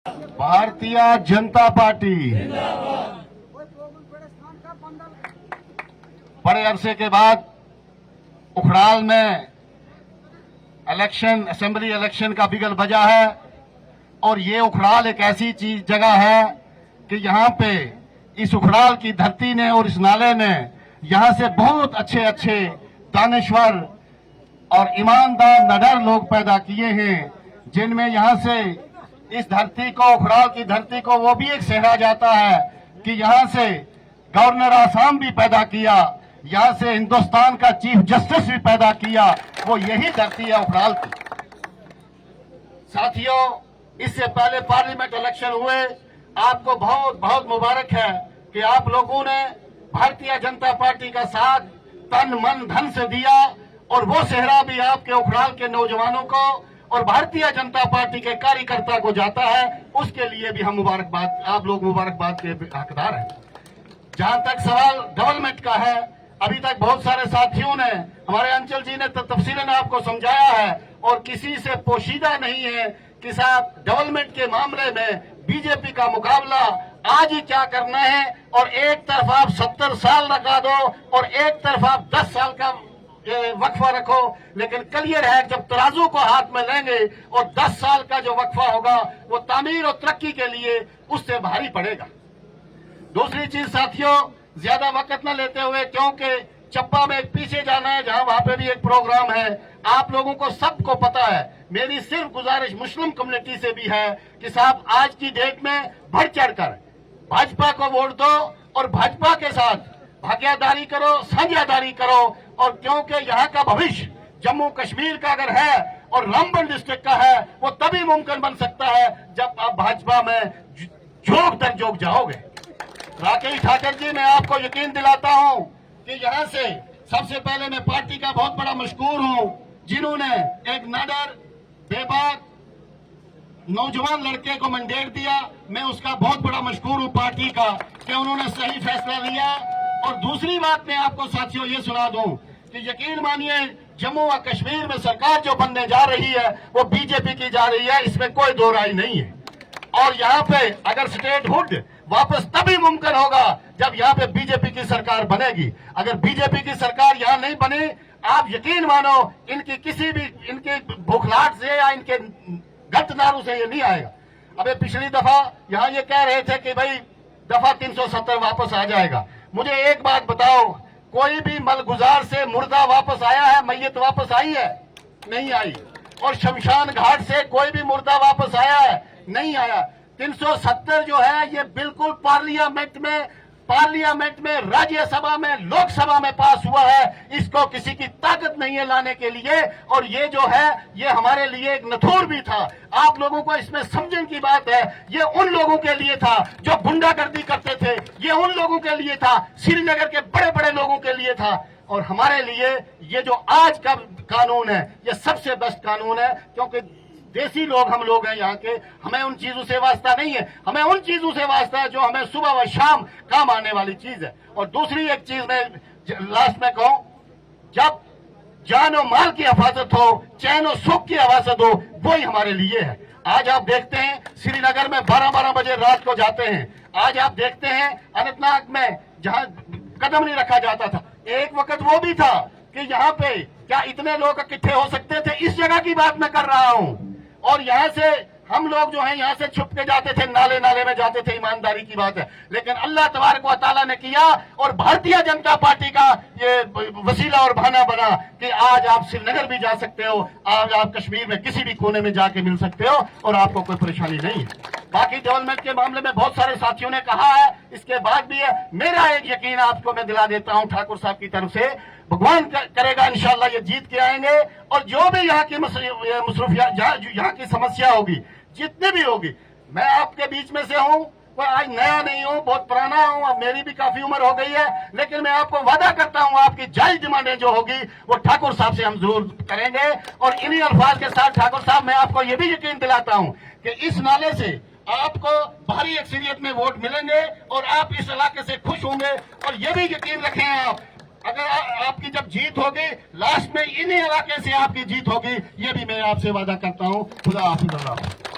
Bharatiya Janata party बड़े अरसे के बाद उखड़ाल में इलेक्शन, असेंबली इलेक्शन का बिगल बजा है। और ये उखड़ाल एक ऐसी चीज जगह है कि यहाँ पे इस उखड़ाल की धरती ने और इस नाले ने यहाँ से बहुत अच्छे अच्छे दानिश्वर और ईमानदार निडर लोग पैदा किए हैं, जिनमें यहाँ से इस धरती को, उखड़ाल की धरती को, वो भी एक सहरा जाता है कि यहाँ से गवर्नर आसाम भी पैदा किया, यहाँ से हिंदुस्तान का चीफ जस्टिस भी पैदा किया। वो यही धरती है उखड़ाल की। साथियों, इससे पहले पार्लियामेंट इलेक्शन हुए, आपको बहुत बहुत मुबारक है कि आप लोगों ने भारतीय जनता पार्टी का साथ तन मन धन से दिया, और वो सेहरा भी आपके उखड़ाल के नौजवानों को और भारतीय जनता पार्टी के कार्यकर्ता को जाता है। उसके लिए भी हम मुबारकबाद, आप लोग मुबारकबाद के हकदार हैं। जहां तक सवाल डेवलपमेंट का है, अभी तक बहुत सारे साथियों ने, हमारे अंचल जी ने तफसीलन आपको समझाया है, और किसी से पोशीदा नहीं है कि साहब डेवलपमेंट के मामले में बीजेपी का मुकाबला आज ही क्या करना है। और एक तरफ आप 70 साल लगा दो और एक तरफ आप 10 साल का वक्फा रखो, लेकिन क्लियर है जब तराजू को हाथ में लेंगे और 10 साल का जो वक्फा होगा वो तामीर और तरक्की के लिए उससे भारी पड़ेगा। दूसरी चीज साथियों, ज्यादा वक्त न लेते हुए, क्योंकि चप्पा में पीछे जाना है, जहां वहां पे भी एक प्रोग्राम है, आप लोगों को सबको पता है। मेरी सिर्फ गुजारिश मुस्लिम कम्युनिटी से भी है कि साहब आज की डेट में बढ़ चढ़कर भाजपा को वोट दो और भाजपा के साथ भागीदारी करो, साझेदारी करो। और क्योंकि यहाँ का भविष्य जम्मू कश्मीर का अगर है और रामबन डिस्ट्रिक्ट का है, वो तभी मुमकिन बन सकता है जब आप भाजपा में जोग दर जोग जाओगे। राकेश ठाकर जी, मैं आपको यकीन दिलाता हूं कि यहाँ से सबसे पहले मैं पार्टी का बहुत बड़ा मशकूर हूं, जिन्होंने एक निडर बेबाक नौजवान लड़के को मैंडेट दिया। मैं उसका बहुत बड़ा मशकूर हूं पार्टी का कि उन्होंने सही फैसला लिया। और दूसरी बात मैं आपको साथियों ये सुना दूं कि यकीन मानिए, जम्मू और कश्मीर में सरकार जो बनने जा रही है वो बीजेपी की जा रही है, इसमें कोई दो राय नहीं है। और यहाँ पे अगर स्टेटहुड वापस तभी मुमकिन होगा जब यहाँ पे बीजेपी की सरकार बनेगी। अगर बीजेपी की सरकार यहाँ नहीं बनी, आप यकीन मानो इनकी किसी भी, इनके भूखलाट से या इनके गत नारों से ये नहीं आएगा। अबे पिछली दफा यहाँ ये कह रहे थे कि भाई दफा 370 वापस आ जाएगा। मुझे एक बात बताओ, कोई भी मलगुजार से मुर्दा वापस आया है, मैयत वापस आई है? नहीं आई। और शमशान घाट से कोई भी मुर्दा वापस आया है? नहीं आया। 370 जो है ये बिल्कुल पार्लियामेंट में, राज्यसभा में, लोकसभा में पास हुआ है। इसको किसी की ताकत नहीं है लाने के लिए। और ये जो है ये हमारे लिए एक नथूर भी था। आप लोगों को इसमें समझने की बात है, ये उन लोगों के लिए था जो गुंडागर्दी करते थे, ये उन लोगों के लिए था, श्रीनगर के बड़े बड़े लोगों के लिए था। और हमारे लिए ये जो आज का कानून है ये सबसे बेस्ट कानून है, क्योंकि देसी लोग हम लोग हैं यहाँ के। हमें उन चीजों से वास्ता नहीं है, हमें उन चीजों से वास्ता है जो हमें सुबह व शाम काम आने वाली चीज है। और दूसरी एक चीज मैं लास्ट में कहूं, जब जान और माल की हिफाजत हो, चैन और सुख की हिफाजत हो, वही हमारे लिए है। आज आप देखते हैं श्रीनगर में 12-12 बजे रात को जाते हैं। आज आप देखते हैं अनंतनाग में जहां कदम नहीं रखा जाता था, एक वक्त वो भी था कि यहाँ पे क्या इतने लोग इकट्ठे हो सकते थे? इस जगह की बात मैं कर रहा हूं। और यहाँ से हम लोग जो हैं यहाँ से छुप के जाते थे, नाले नाले में जाते थे, ईमानदारी की बात है। लेकिन अल्लाह तबारक व तआला ने किया और भारतीय जनता पार्टी का ये वसीला और बहाना बना कि आज आप श्रीनगर भी जा सकते हो, आज आप कश्मीर में किसी भी कोने में जाके मिल सकते हो और आपको कोई परेशानी नहीं है। बाकी डेवलपमेंट के मामले में बहुत सारे साथियों ने कहा है, इसके बाद भी है। मेरा एक यकीन आपको मैं दिला देता हूं ठाकुर साहब की तरफ से, भगवान करेगा इंशाल्लाह ये जीत के आएंगे। और जो भी यहाँ की मसरूफियत, यहाँ की समस्या होगी, जितनी भी होगी, मैं आपके बीच में से हूँ, कोई आज नया नहीं हूँ, बहुत पुराना हूँ, अब मेरी भी काफी उम्र हो गई है। लेकिन मैं आपको वादा करता हूँ आपकी जायज डिमांडें जो होगी वो ठाकुर साहब से हम जरूर करेंगे। और इन्हीं अल्फाज के साथ ठाकुर साहब, मैं आपको ये भी यकीन दिलाता हूँ कि इस नाले से आपको भारी अक्सरियत में वोट मिलेंगे और आप इस इलाके से खुश होंगे। और ये भी यकीन रखें आप, अगर आपकी जब जीत होगी, लास्ट में इन्हीं इलाके से आपकी जीत होगी, ये भी मैं आपसे वादा करता हूँ। खुदा हाफिज़।